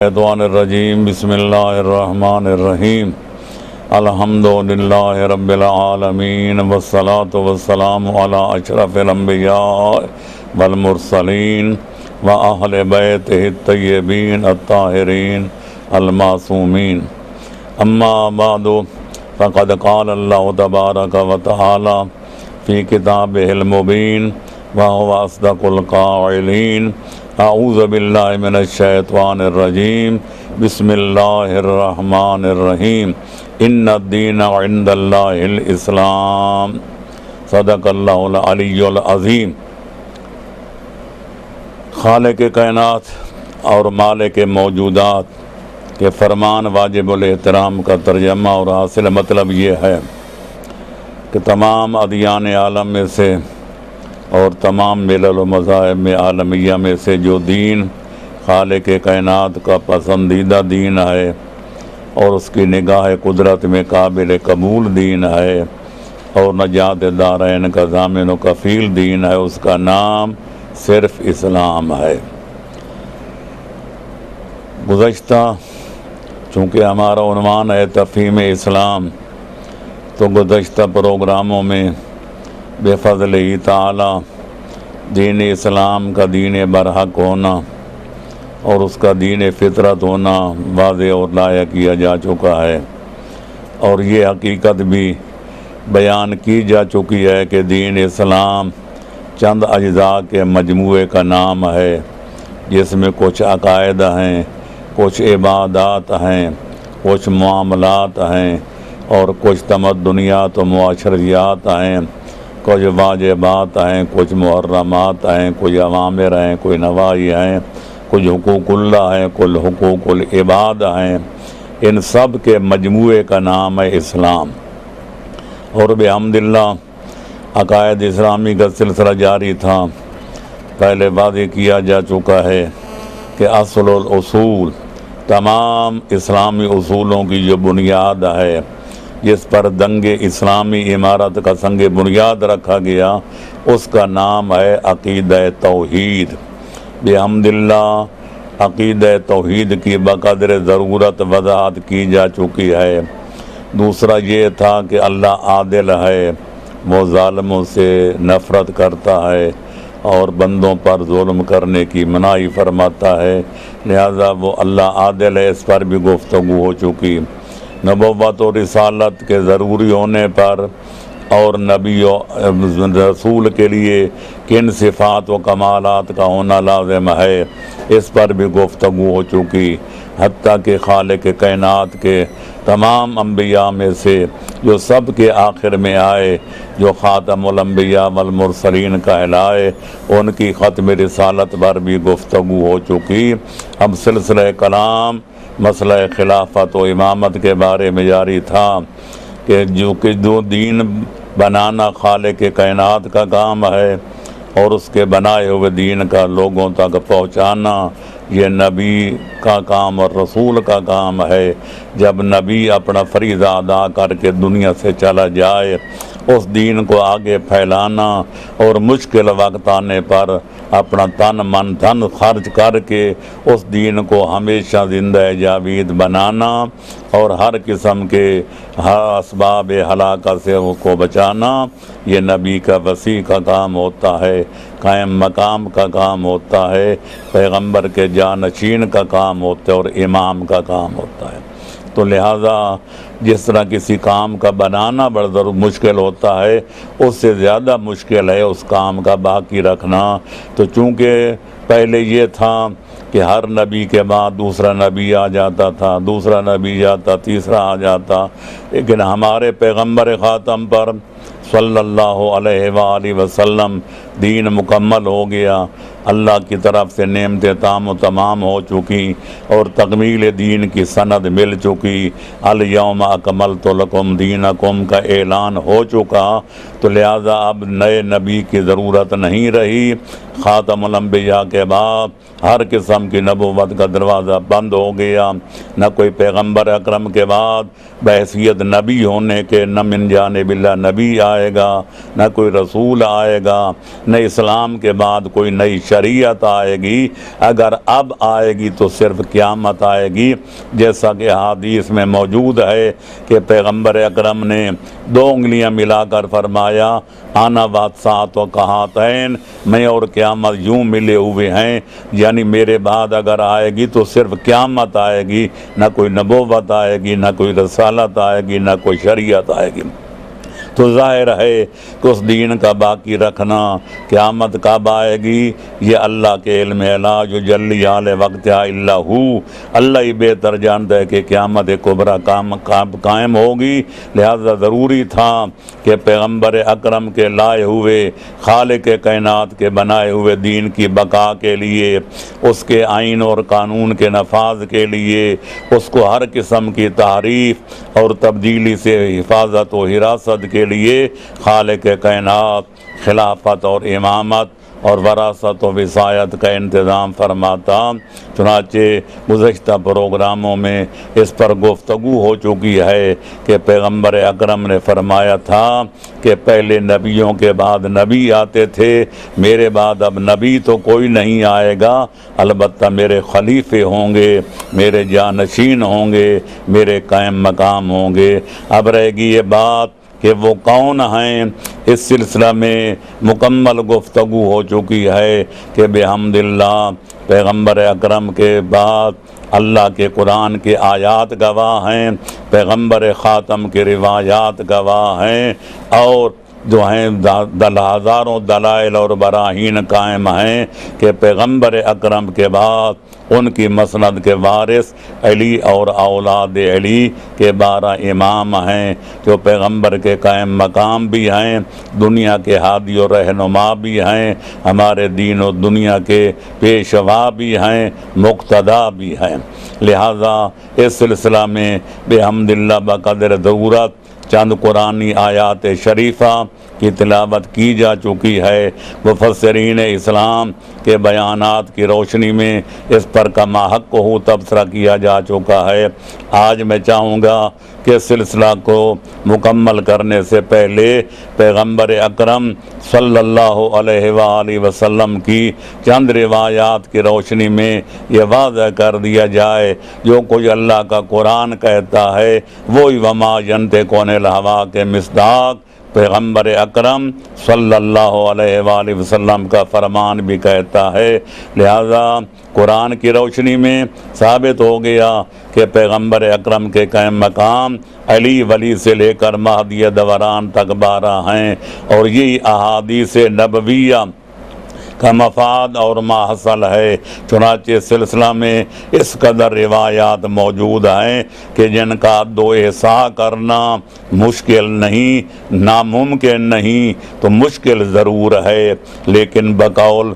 الشیطان الرجیم بسم اللہ الرحمن الرحیم الحمدللہ رب العالمین والصلاة والسلام علی اشرف الانبیاء والمرسلین واہل بیتہ الطیبین الطاہرین المعصومین اما بعد فقد قال اللہ تبارک و تعالی فی کتابہ المبین وهو اصدق القائلین اعوذ باللہ من الشیطان الرجیم بسم اللہ الرحمن الرحیم ان الدین عند اللہ الاسلام صدق اللہ العلی العظیم۔ خالق کائنات اور مالک موجودات کے فرمان واجب الاحترام کا ترجمہ اور حاصل مطلب یہ ہے کہ تمام ادیان عالم میں سے اور تمام ملل و مذاہب میں عالمیہ میں سے جو دین خالق کائنات کا پسندیدہ دین ہے اور اس کی نگاہ قدرت میں قابل قبول دین ہے اور نجات دارین کا ضامن و کفیل دین ہے، اس کا نام صرف اسلام ہے۔ گزشتہ چونکہ ہمارا عنوان ہے تفہیم اسلام، تو گزشتہ پروگراموں میں بے فضل تعالی دین اسلام کا دین برحق ہونا اور اس کا دین فطرت ہونا واضح اور لائق کیا جا چکا ہے، اور یہ حقیقت بھی بیان کی جا چکی ہے کہ دین اسلام چند اجزاء کے مجموعے کا نام ہے، جس میں کچھ عقائد ہیں، کچھ عبادات ہیں، کچھ معاملات ہیں اور کچھ تمدنیات و معاشریات ہیں، کچھ واجبات ہیں، کچھ محرمات ہیں، کچھ اوامر ہیں، کوئی نواہی ہیں، کچھ حقوق اللہ ہیں، کچھ حقوق العباد ہیں۔ ان سب کے مجموعے کا نام ہے اسلام، اور بحمدللہ عقائد اسلامی کا سلسلہ جاری تھا۔ پہلے واضح کیا جا چکا ہے کہ اصل الاصول، تمام اسلامی اصولوں کی جو بنیاد ہے، جس پر دنگ اسلامی عمارت کا سنگ بنیاد رکھا گیا، اس کا نام ہے عقیدہ توحید۔ بحمدللہ عقیدہ توحید کی بقدر ضرورت وضاحت کی جا چکی ہے۔ دوسرا یہ تھا کہ اللہ عادل ہے، وہ ظالموں سے نفرت کرتا ہے اور بندوں پر ظلم کرنے کی مناہی فرماتا ہے، لہذا وہ اللہ عادل ہے، اس پر بھی گفتگو ہو چکی۔ نبوت و رسالت کے ضروری ہونے پر اور نبی و رسول کے لیے کن صفات و کمالات کا ہونا لازم ہے، اس پر بھی گفتگو ہو چکی، حتیٰ کہ خالق کائنات کے تمام انبیاء میں سے جو سب کے آخر میں آئے، جو خاتم الانبیاء والمرسلین کہلائے، ان کی ختم رسالت پر بھی گفتگو ہو چکی۔ اب سلسلہ کلام مسئلہ خلافت و امامت کے بارے میں جاری تھا کہ جو دین بنانا خالق کائنات کا کام ہے اور اس کے بنائے ہوئے دین کا لوگوں تک پہنچانا یہ نبی کا کام اور رسول کا کام ہے۔ جب نبی اپنا فریضہ ادا کر کے دنیا سے چلا جائے، اس دین کو آگے پھیلانا اور مشکل وقت آنے پر اپنا تن من دھن خرچ کر کے اس دین کو ہمیشہ زندہ جاوید بنانا اور ہر قسم کے اسباب ہلاکت سے اس کو بچانا، یہ نبی کا وسیع کا کام ہوتا ہے، قائم مقام کا کام ہوتا ہے، پیغمبر کے جانشین کا کام ہوتا ہے اور امام کا کام ہوتا ہے۔ تو لہٰذا جس طرح کسی کام کا بنانا بڑا ضرور مشکل ہوتا ہے، اس سے زیادہ مشکل ہے اس کام کا باقی رکھنا۔ تو چونکہ پہلے یہ تھا کہ ہر نبی کے بعد دوسرا نبی آ جاتا تھا، دوسرا نبی جاتا، تیسرا آ جاتا، لیکن ہمارے پیغمبر خاتم پر صلی اللہ علیہ وآلہ وسلم دین مکمل ہو گیا، اللہ کی طرف سے نعمتیں تام و تمام ہو چکی اور تکمیل دین کی سند مل چکی، الیوم اکملت لکم دینکم کا اعلان ہو چکا۔ تو لہٰذا اب نئے نبی کی ضرورت نہیں رہی، خاتم الانبیاء کے بعد ہر قسم کی نبوت کا دروازہ بند ہو گیا، نہ کوئی پیغمبر اکرم کے بعد بحیثیت نبی ہونے کے نہ من جانب اللہ نبی آئے گا، نہ کوئی رسول آئے گا، نہ اسلام کے بعد کوئی نئی شریعت آئے گی۔ اگر اب آئے گی تو صرف قیامت آئے گی، جیسا کہ حدیث میں موجود ہے کہ پیغمبر اکرم نے 2 انگلیاں ملا کر فرمایا آنا واتسات و کہاتین، میں اور قیامت یوں ملے ہوئے ہیں، یعنی میرے بعد اگر آئے گی تو صرف قیامت آئے گی، نہ کوئی نبوت آئے گی، نہ کوئی رسالت آئے گی، نہ کوئی شریعت آئے گی۔ تو ظاہر ہے کہ اس دین کا باقی رکھنا، قیامت کب آئے گی یہ اللہ کے علم اعلیٰ جو جلی عال وقت اللہ ہو، اللہ ہی بہتر جانتا ہے کہ قیامت کبریٰ قائم ہوگی۔ لہذا ضروری تھا کہ پیغمبر اکرم کے لائے ہوئے خالق کائنات کے بنائے ہوئے دین کی بقا کے لیے، اس کے آئین اور قانون کے نفاذ کے لیے، اس کو ہر قسم کی تحریف اور تبدیلی سے حفاظت و حراست کے لیے خالق کائنات خلافت اور امامت اور وراثت و وصایت کا انتظام فرماتا۔ چنانچہ گزشتہ پروگراموں میں اس پر گفتگو ہو چکی ہے کہ پیغمبر اکرم نے فرمایا تھا کہ پہلے نبیوں کے بعد نبی آتے تھے، میرے بعد اب نبی تو کوئی نہیں آئے گا، البتہ میرے خلیفے ہوں گے، میرے جانشین ہوں گے، میرے قائم مقام ہوں گے۔ اب رہے گی یہ بات کہ وہ کون ہیں۔ اس سلسلہ میں مکمل گفتگو ہو چکی ہے کہ بحمد اللہ پیغمبر اکرم کے بعد اللہ کے قرآن کے آیات گواہ ہیں، پیغمبر خاتم کے روایات گواہ ہیں، اور جو ہیں ہزاروں دلائل اور براہین قائم ہیں کہ پیغمبر اکرم کے بعد ان کی مسند کے وارث علی اور اولاد علی کے 12 امام ہیں جو پیغمبر کے قائم مقام بھی ہیں، دنیا کے ہادی و رہنما بھی ہیں، ہمارے دین و دنیا کے پیشوا بھی ہیں، مقتدا بھی ہیں۔ لہذا اس سلسلہ میں بحمد اللہ بقدر ضرورت چند قرآنی آیات شریفہ کی تلاوت کی جا چکی ہے۔ مفسرین اسلام کے بیانات کی روشنی میں اس پر کما حق ہو تبصرہ کیا جا چکا ہے۔ آج میں چاہوں گا کہ سلسلہ کو مکمل کرنے سے پہلے پیغمبر اکرم صلی اللہ علیہ وآلہ وسلم کی چند روایات کی روشنی میں یہ واضح کر دیا جائے جو کچھ اللہ کا قرآن کہتا ہے وہی وما ینطق عن الہویٰ کے مصداق پیغمبر اکرم صلی اللہ علیہ وآلہ وسلم کا فرمان بھی کہتا ہے۔ لہذا قرآن کی روشنی میں ثابت ہو گیا کہ پیغمبر اکرم کے قائم مقام علی ولی سے لے کر مہدی دوران تک 12 ہیں، اور یہی احادیث نبویہ کا مفاد اور ماحصل ہے۔ چنانچہ سلسلہ میں اس قدر روایات موجود ہیں کہ جن کا دو احصاء کرنا مشکل نہیں، ناممکن نہیں تو مشکل ضرور ہے، لیکن بقول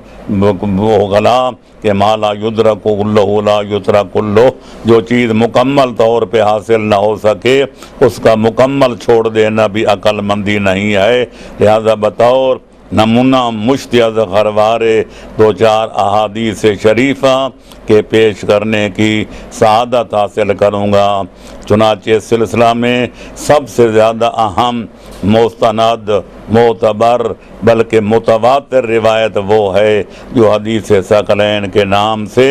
غلا کہ ما لا یدرک کلہ لا یترک کلہ، جو چیز مکمل طور پہ حاصل نہ ہو سکے اس کا مکمل چھوڑ دینا بھی عقل مندی نہیں ہے۔ لہذا بطور نمونہ مشتعد خروارے 2-4 احادیث شریفہ کے پیش کرنے کی سعادت حاصل کروں گا۔ چنانچہ اس سلسلہ میں سب سے زیادہ اہم، مستند، معتبر بلکہ متواتر روایت وہ ہے جو حدیث ثقلین کے نام سے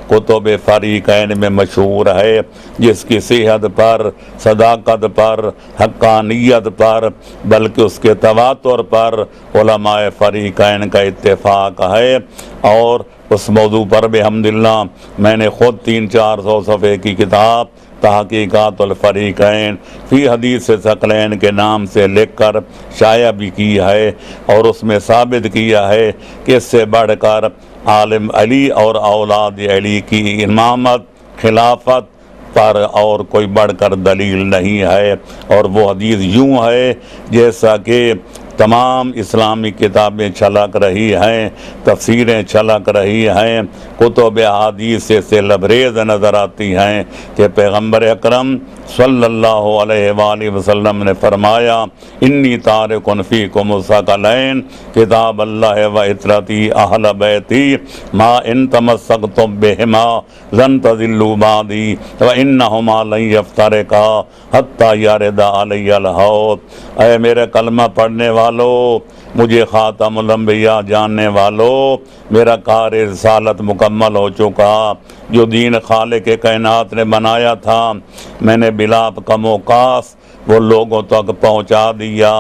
کتب فریقین میں مشہور ہے، جس کی صحت پر، صداقت پر، حقانیت پر بلکہ اس کے تواتر پر علماء فریقین کا اتفاق ہے۔ اور اس موضوع پر بحمداللہ میں نے خود 300-400 صفحے کی کتاب تحقیقات الفریقین فی حدیث ثقلین کے نام سے لکھ کر شائع بھی کی ہے، اور اس میں ثابت کیا ہے کہ اس سے بڑھ کر عالم علی اور اولاد علی کی امامت خلافت پر اور کوئی بڑھ کر دلیل نہیں ہے۔ اور وہ حدیث یوں ہے جیسا کہ تمام اسلامی کتابیں چھلک رہی ہیں، تفسیریں چھلک رہی ہیں، کتب احادیث سے لبریز نظر آتی ہیں کہ پیغمبر اکرم صلی اللہ علیہ وآلہ وسلم نے فرمایا انی تارک فیکم الثقلین کتاب اللہ و عترتی اہل بیتی ما ان تمسکتم بہما لن تضلوا بعدی وانہما لن یفترقا حتی یرد علی الحوض۔ اے میرے کلمہ پڑھنے والو، مجھے خاتم الانبیاء جاننے والو، میرا کار رسالت مکمل ہو چکا، جو دین خالق کائنات نے بنایا تھا میں نے بلا کم و کاس وہ لوگوں تک پہنچا دیا،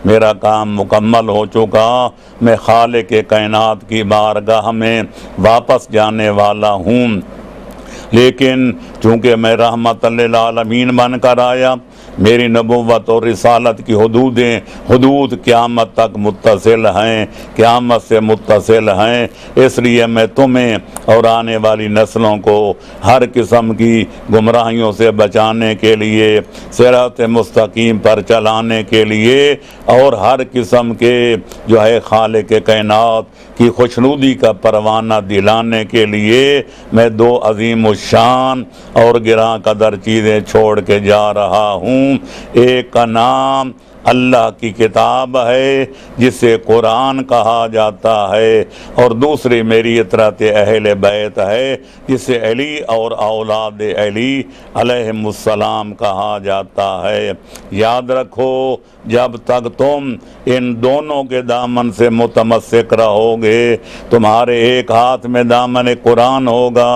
میرا کام مکمل ہو چکا، میں خالق کائنات کی بارگاہ میں واپس جانے والا ہوں۔ لیکن چونکہ میں رحمت للعالمین بن کر آیا، میری نبوت اور رسالت کی حدود قیامت تک متصل ہیں، قیامت سے متصل ہیں، اس لیے میں تمہیں اور آنے والی نسلوں کو ہر قسم کی گمراہیوں سے بچانے کے لیے، صراط مستقیم پر چلانے کے لیے اور ہر قسم کے جو ہے خالق کائنات کی خوشنودی کا پروانہ دلانے کے لیے میں دو عظیم الشان اور گراں قدر چیزیں چھوڑ کے جا رہا ہوں۔ ایک کا نام اللہ کی کتاب ہے جسے قرآن کہا جاتا ہے، اور دوسری میری اطرت اہل بیت ہے جسے علی اور اولاد علی علیہم السلام کہا جاتا ہے۔ یاد رکھو، جب تک تم ان دونوں کے دامن سے متمسک رہو گے، تمہارے ایک ہاتھ میں دامن قرآن ہوگا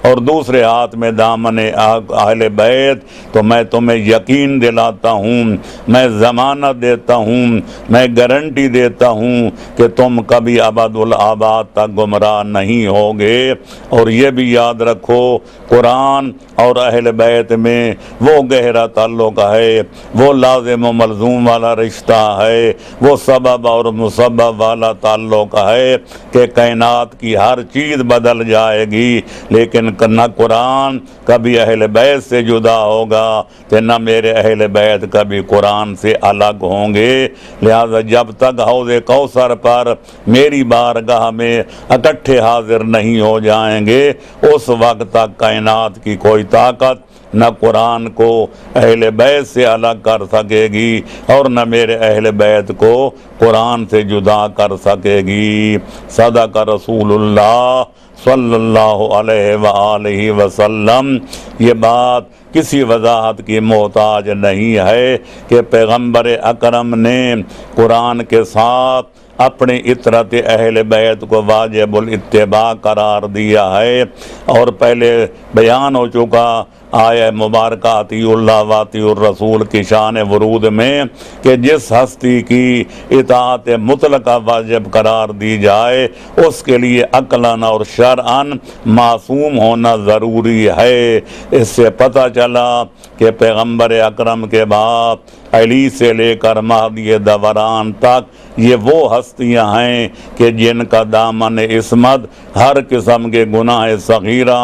اور دوسرے ہاتھ میں دامن اہل بیت، تو میں تمہیں یقین دلاتا ہوں، میں ضمانت دیتا ہوں، میں گارنٹی دیتا ہوں کہ تم کبھی ابد الآباد تک گمراہ نہیں ہوگے۔ اور یہ بھی یاد رکھو، قرآن اور اہل بیت میں وہ گہرا تعلق ہے، وہ لازم و ملزوم والا رشتہ ہے، وہ سبب اور مسبب والا تعلق ہے کہ کائنات کی ہر چیز بدل جائے گی، لیکن نہ قرآن کبھی اہل بیت سے جدا ہوگا کہ نہ میرے اہل بیت کبھی قرآن سے الگ ہوں گے۔ لہذا جب تک حوض کوثر پر میری بارگاہ میں اکٹھے حاضر نہیں ہو جائیں گے، اس وقت تک کائنات کی کوئی طاقت نہ قرآن کو اہل بیت سے الگ کر سکے گی اور نہ میرے اہل بیت کو قرآن سے جدا کر سکے گی۔ صدق رسول اللہ صلی اللہ علیہ وآلہ وسلم۔ یہ بات کسی وضاحت کی محتاج نہیں ہے کہ پیغمبر اکرم نے قرآن کے ساتھ اپنی اطرت اہل بیت کو واجب الاتباع قرار دیا ہے، اور پہلے بیان ہو چکا آیہ مبارکہ اطیعوا اللہ واطیعوا الرسول کی شان ورود میں کہ جس ہستی کی اطاعت مطلقہ واجب قرار دی جائے اس کے لیے عقلاً اور شرعاً معصوم ہونا ضروری ہے۔ اس سے پتہ چلا کہ پیغمبر اکرم کے بعد علی سے لے کر مہدی دوران تک یہ وہ ہستیاں ہیں کہ جن کا دامن عصمت ہر قسم کے گناہ صغیرہ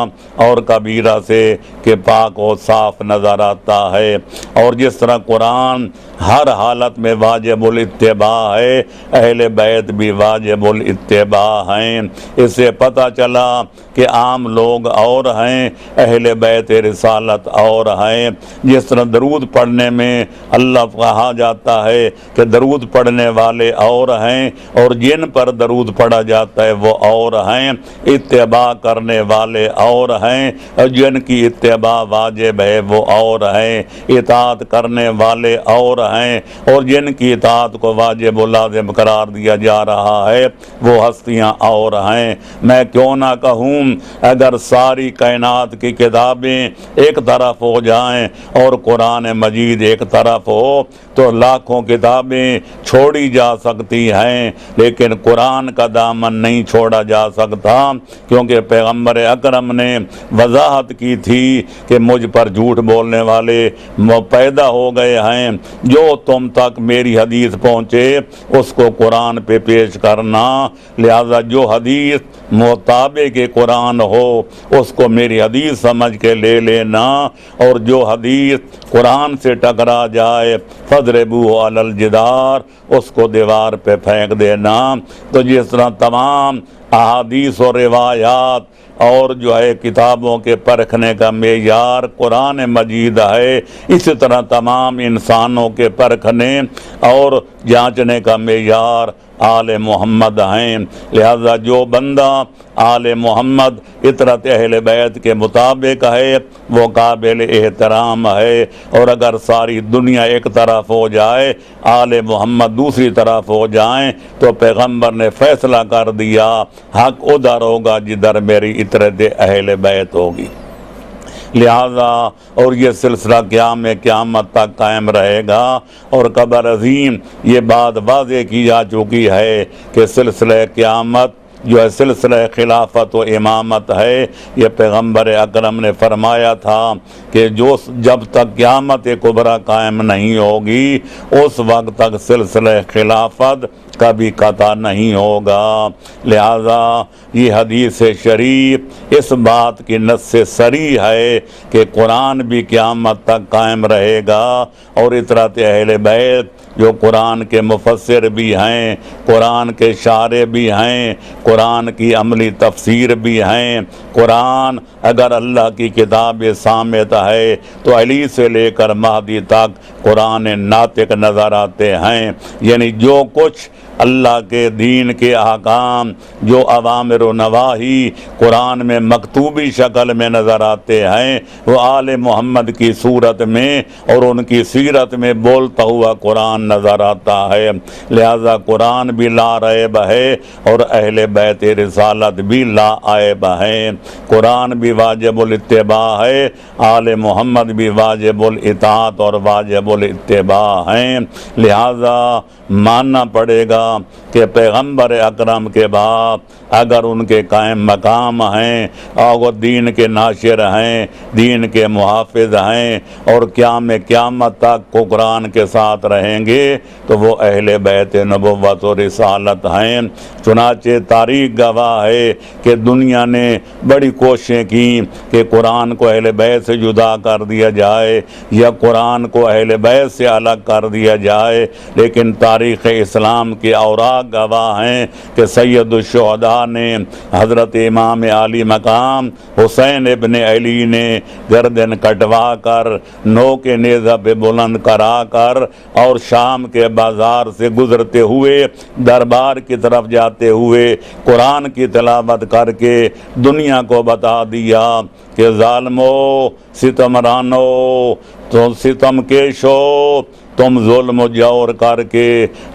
اور کبیرہ سے کہ پاک و صاف نظر آتا ہے، اور جس طرح قرآن ہر حالت میں واجب الاتباع ہے، اہل بیت بھی واجب الاتباع ہیں۔ اس سے پتہ چلا کہ عام لوگ اور ہیں، اہل بیت رسالت اور ہیں۔ جس طرح درود پڑھنے میں اللہ کہا جاتا ہے کہ درود پڑھنے والے اور ہیں، اور جن پر درود پڑھا جاتا ہے وہ اور ہیں، اتباع کرنے والے اور ہیں، اور جن کی اتباع واجب ہے وہ اور ہیں، اطاعت کرنے والے اور ہیں، اور جن کی اطاعت کو واجب و لازم قرار دیا جا رہا ہے وہ ہستیاں اور ہیں۔ میں کیوں نہ کہوں، اگر ساری کائنات کی کتابیں ایک طرف ہو جائیں اور قرآن مجید ایک طرف ہو تو لاکھوں کتابیں چھوڑی جا سکتی ہیں، لیکن قرآن کا دامن نہیں چھوڑا جا سکتا، کیونکہ پیغمبر اکرم نے وضاحت کی تھی کہ کہ مجھ پر جھوٹ بولنے والے پیدا ہو گئے ہیں۔ جو تم تک میری حدیث پہنچے اس کو قرآن پہ پیش کرنا، لہذا جو حدیث مطابق قرآن ہو اس کو میری حدیث سمجھ کے لے لینا، اور جو حدیث قرآن سے ٹکرا جائے فَاضْرِبُوهُ عَلَى الْجِدَارِ، اس کو دیوار پہ پھینک دینا۔ تو جس طرح تمام احادیث و روایات اور جو ہے کتابوں کے پرکھنے کا معیار قرآن مجید ہے، اسی طرح تمام انسانوں کے پرکھنے اور جانچنے کا معیار آل محمد ہیں۔ لہذا جو بندہ آل محمد اطرت اہل بیت کے مطابق ہے وہ قابل احترام ہے، اور اگر ساری دنیا ایک طرف ہو جائے آل محمد دوسری طرف ہو جائیں تو پیغمبر نے فیصلہ کر دیا حق ادھر ہوگا جدھر میری اطرت اہل بیت ہوگی۔ لہذا اور یہ سلسلہ قیامت تک قائم رہے گا، اور قبر عظیم یہ بات واضح کی جا چکی ہے کہ سلسلہ قیامت جو ہے سلسلہ خلافت و امامت ہے۔ یہ پیغمبر اکرم نے فرمایا تھا کہ جب تک قیامت کبریٰ قائم نہیں ہوگی اس وقت تک سلسلہ خلافت کبھی قطع نہیں ہوگا۔ لہذا یہ حدیث شریف اس بات کی نص صریح ہے کہ قرآن بھی قیامت تک قائم رہے گا، اور اطرت اہل بیت جو قرآن کے مفسر بھی ہیں، قرآن کے شارح بھی ہیں، قرآن کی عملی تفسیر بھی ہیں۔ قرآن اگر اللہ کی کتاب صامت ہے تو علی سے لے کر مہدی تک قرآن ناطق نظر آتے ہیں، یعنی جو کچھ اللہ کے دین کے احکام جو اوامر و نواہی قرآن میں مکتوبی شکل میں نظر آتے ہیں وہ آل محمد کی صورت میں اور ان کی سیرت میں بولتا ہوا قرآن نظر آتا ہے۔ لہذا قرآن بھی لا ریب ہے اور اہل بیت رسالت بھی لا عیب ہے۔ قرآن بھی واجب الاتباع ہے، آل محمد بھی واجب الاطاعت اور واجب الاتباع ہیں۔ لہذا ماننا پڑے گا کہ پیغمبر اکرم کے بعد اگر ان کے قائم مقام ہیں اور وہ دین کے ناشر ہیں، دین کے محافظ ہیں اور قیامت تک کو قرآن کے ساتھ رہیں گے تو وہ اہل بیت نبوت و رسالت ہیں۔ چنانچہ تاریخ گواہ ہے کہ دنیا نے بڑی کوششیں کی کہ قرآن کو اہل بیت سے جدا کر دیا جائے یا قرآن کو اہل بیت سے الگ کر دیا جائے، لیکن تاریخ اسلام کے اوراق گواہ ہیں کہ سید الشہداء نے حضرت امام عالی مقام حسین ابن علی نے گردن کٹوا کر نو کے نیزہ پہ بلند کرا کر اور شام کے بازار سے گزرتے ہوئے دربار کی طرف جاتے ہوئے قرآن کی تلاوت کر کے دنیا کو بتا دیا کہ ظالمو، ستمرانو، تو ستم کیشو، تم ظلم و جور کر کے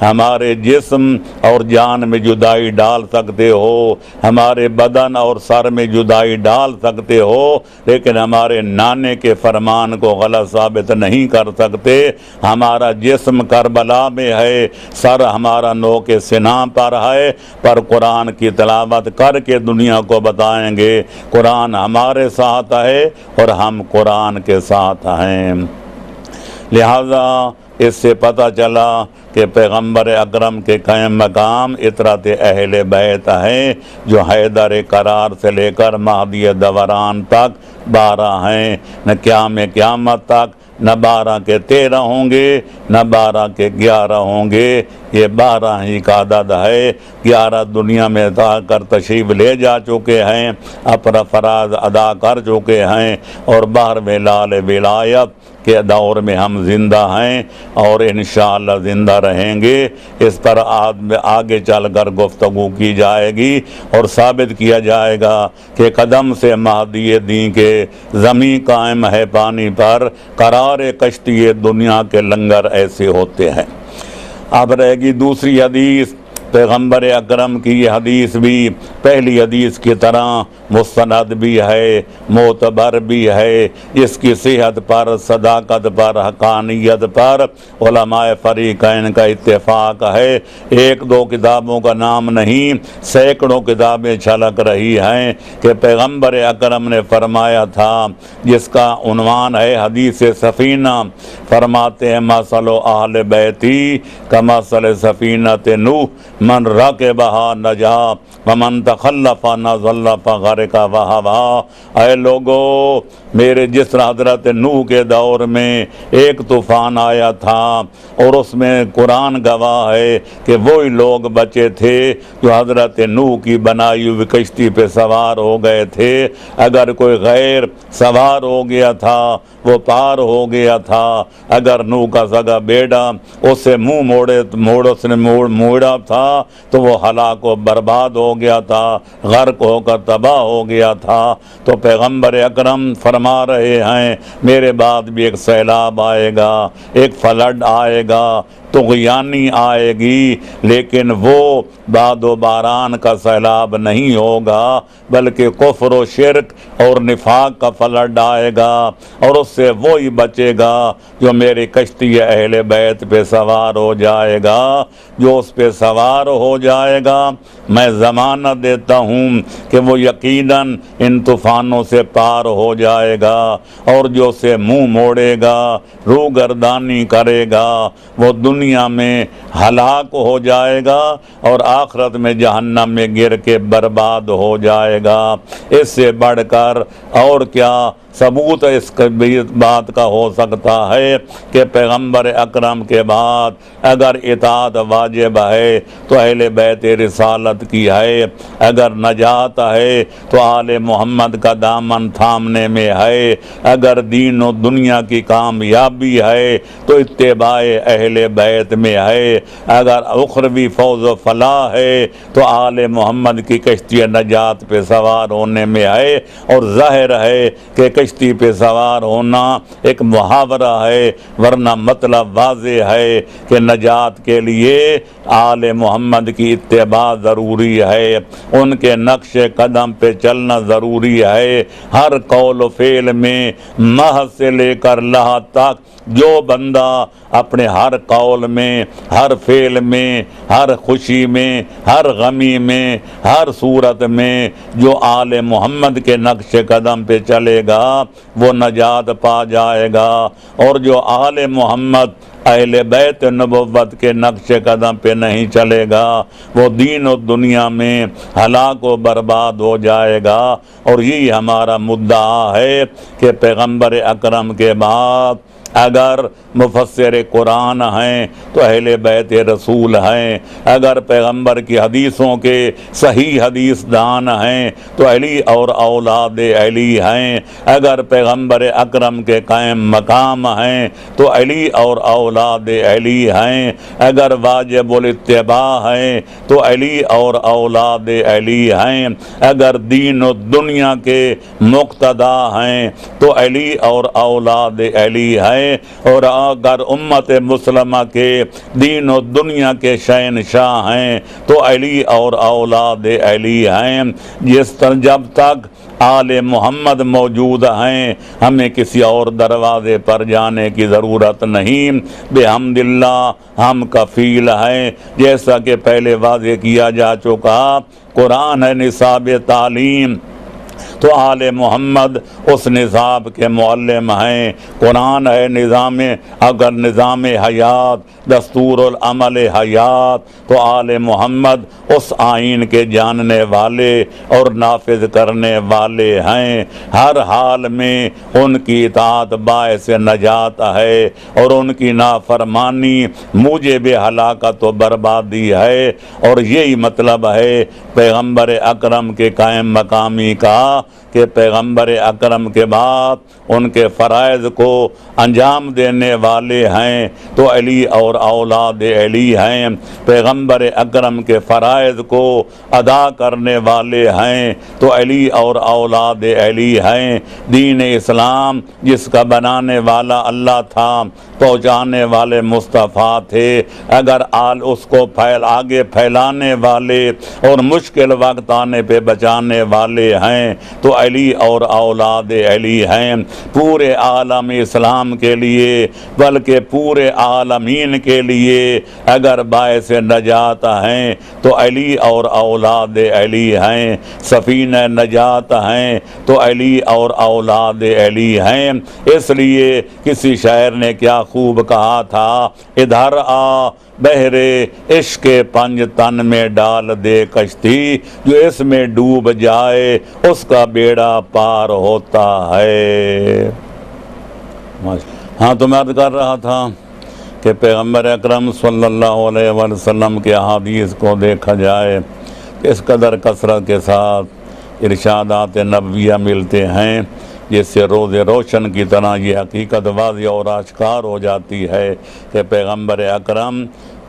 ہمارے جسم اور جان میں جدائی ڈال سکتے ہو، ہمارے بدن اور سر میں جدائی ڈال سکتے ہو، لیکن ہمارے نانے کے فرمان کو غلط ثابت نہیں کر سکتے۔ ہمارا جسم کربلا میں ہے، سر ہمارا نو کے سینہ پر ہے، پر قرآن کی تلاوت کر کے دنیا کو بتائیں گے قرآن ہمارے ساتھ ہے اور ہم قرآن کے ساتھ ہیں۔ لہذا اس سے پتہ چلا کہ پیغمبر اکرم کے قائم مقام اطرت اہل بیت ہیں جو حیدر قرار سے لے کر مہدی دوران تک 12 ہیں، نہ قیامت تک نہ 12 کے 13 ہوں گے نہ 12 کے 11 ہوں گے، یہ 12 ہی کا عدد ہے۔ 11 دنیا میں جا کر تشریف لے جا چکے ہیں، اپنا فراز ادا کر چکے ہیں، اور 12ویں لال ولایت کے دور میں ہم زندہ ہیں اور انشاءاللہ زندہ رہیں گے۔ اس پر آگے چل کر گفتگو کی جائے گی اور ثابت کیا جائے گا کہ قدم سے مہدی دین کے زمین قائم ہے پانی پر، قرار کشتی دنیا کے لنگر ایسے ہوتے ہیں۔ اب رہے گی دوسری حدیث پیغمبر اکرم کی یہ حدیث بھی پہلی حدیث کی طرح مستند بھی ہے، معتبر بھی ہے، اس کی صحت پر، صداقت پر، حقانیت پر علماء فریقین کا اتفاق ہے۔ ایک دو کتابوں کا نام نہیں، سینکڑوں کتابیں چھلک رہی ہیں کہ پیغمبر اکرم نے فرمایا تھا، جس کا عنوان ہے حدیث سفینہ، فرماتے ہیں مثل اہل بیتی کمثل سفینۃ نوح من رکبہا نجا ومن تخلف نزل فغرق وہوا۔ اے لوگو، میرے جس طرح حضرت نوح کے دور میں ایک طوفان آیا تھا اور اس میں قرآن گواہ ہے کہ وہی لوگ بچے تھے جو حضرت نوح کی بنائی ہوئی کشتی پہ سوار ہو گئے تھے۔ اگر کوئی غیر سوار ہو گیا تھا وہ پار ہو گیا تھا، اگر نوح کا سگا بیٹا اس سے منہ موڑا تھا تو وہ ہلاک و برباد ہو گیا تھا، غرق ہو کر تباہ ہو گیا تھا۔ تو پیغمبر اکرم فرما رہے ہیں میرے بعد بھی ایک سیلاب آئے گا، ایک فلڈ آئے گا، طغیانی آئے گی، لیکن وہ باد و باران کا سیلاب نہیں ہوگا بلکہ کفر و شرک اور نفاق کا فلڈ آئے گا، اور اس سے وہی بچے گا جو میری کشتی اہل بیت پہ سوار ہو جائے گا۔ جو اس پہ سوار ہو جائے گا میں ضمانت دیتا ہوں کہ وہ یقیناً ان طوفانوں سے پار ہو جائے گا، اور جو اسے منہ موڑے گا، روگردانی کرے گا، وہ دنیا میں ہلاک ہو جائے گا اور آخرت میں جہنم میں گر کے برباد ہو جائے گا۔ اس سے بڑھ کر اور کیا ثبوت اس بات کا ہو سکتا ہے کہ پیغمبر اکرم کے بعد اگر اطاعت واجب ہے تو اہل بیت رسالت کی ہے، اگر نجات ہے تو آل محمد کا دامن تھامنے میں ہے، اگر دین و دنیا کی کامیابی ہے تو اتباع اہل بیت میں ہے، اگر اخروی فوز و فلاح ہے تو آل محمد کی کشتی نجات پہ سوار ہونے میں ہے۔ اور ظاہر ہے کہ کشتی پہ سوار ہونا ایک محاورہ ہے، ورنہ مطلب واضح ہے کہ نجات کے لیے آل محمد کی اتباع ضروری ہے، ان کے نقش قدم پہ چلنا ضروری ہے۔ ہر قول و فعل میں محض سے لے کر لحظ تک جو بندہ اپنے ہر قول میں، ہر فعل میں، ہر خوشی میں، ہر غمی میں، ہر صورت میں جو آل محمد کے نقش قدم پہ چلے گا وہ نجات پا جائے گا، اور جو آل محمد اہل بیت نبوت کے نقش قدم پہ نہیں چلے گا وہ دین و دنیا میں ہلاک و برباد ہو جائے گا۔ اور یہی ہمارا مدعا ہے کہ پیغمبر اکرم کے بعد اگر مفسر قرآن ہیں تو اہل بیت رسول ہیں، اگر پیغمبر کی حدیثوں کے صحیح حدیث دان ہیں تو علی اور اولاد علی ہیں، اگر پیغمبر اکرم کے قائم مقام ہیں تو علی اور اولاد علی ہیں، اگر واجب الاتباع ہیں تو علی اور اولاد علی ہیں، اگر دین و دنیا کے مقتدا ہیں تو علی اور اولاد علی ہیں، اور اگر امت مسلمہ کے دین و دنیا کے شہنشاہ ہیں تو علی اور اولاد علی ہیں۔ جس طرح جب تک آل محمد موجود ہیں ہمیں کسی اور دروازے پر جانے کی ضرورت نہیں، بحمد اللہ ہم کفیل ہیں۔ جیسا کہ پہلے واضح کیا جا چکا، قرآن ہے نصاب تعلیم تو آل محمد اس نصاب کے معلم ہیں، قرآن ہے اگر نظام حیات، دستور العمل حیات تو آل محمد اس آئین کے جاننے والے اور نافذ کرنے والے ہیں۔ ہر حال میں ان کی اطاعت باعث نجات ہے اور ان کی نافرمانی موجب ہلاکت و بربادی ہے، اور یہی مطلب ہے پیغمبر اکرم کے قائم مقامی کا کہ پیغمبر اکرم کے بعد ان کے فرائض کو انجام دینے والے ہیں تو علی اور اولاد علی ہیں، پیغمبر اکرم کے فرائض کو ادا کرنے والے ہیں تو علی اور اولاد علی ہیں۔ دین اسلام جس کا بنانے والا اللہ تھا، پہنچانے والے مصطفیٰ تھے، اگر اس کو آگے پھیلانے والے اور مشکل وقت آنے پہ بچانے والے ہیں تو علی اور اولاد علی ہیں۔ پورے عالم اسلام کے لیے بلکہ پورے عالمین کے لیے اگر باعث نجات ہیں تو علی اور اولاد علی ہیں، سفینہ نجات ہیں تو علی اور اولاد علی ہیں۔ اس لیے کسی شاعر نے کیا خوب کہا تھا، ادھر آ بحرے عشق پنج تن میں ڈال دے کشتی، جو اس میں ڈوب جائے اس کا بیڑا پار ہوتا ہے۔ ہاں تو میں عرض کر رہا تھا کہ پیغمبر اکرم صلی اللہ علیہ وسلم کے احادیث کو دیکھا جائے کہ اس قدر کثرت کے ساتھ ارشادات نبویہ ملتے ہیں جس سے روز روشن کی طرح یہ حقیقت واضح اور آشکار ہو جاتی ہے کہ پیغمبر اکرم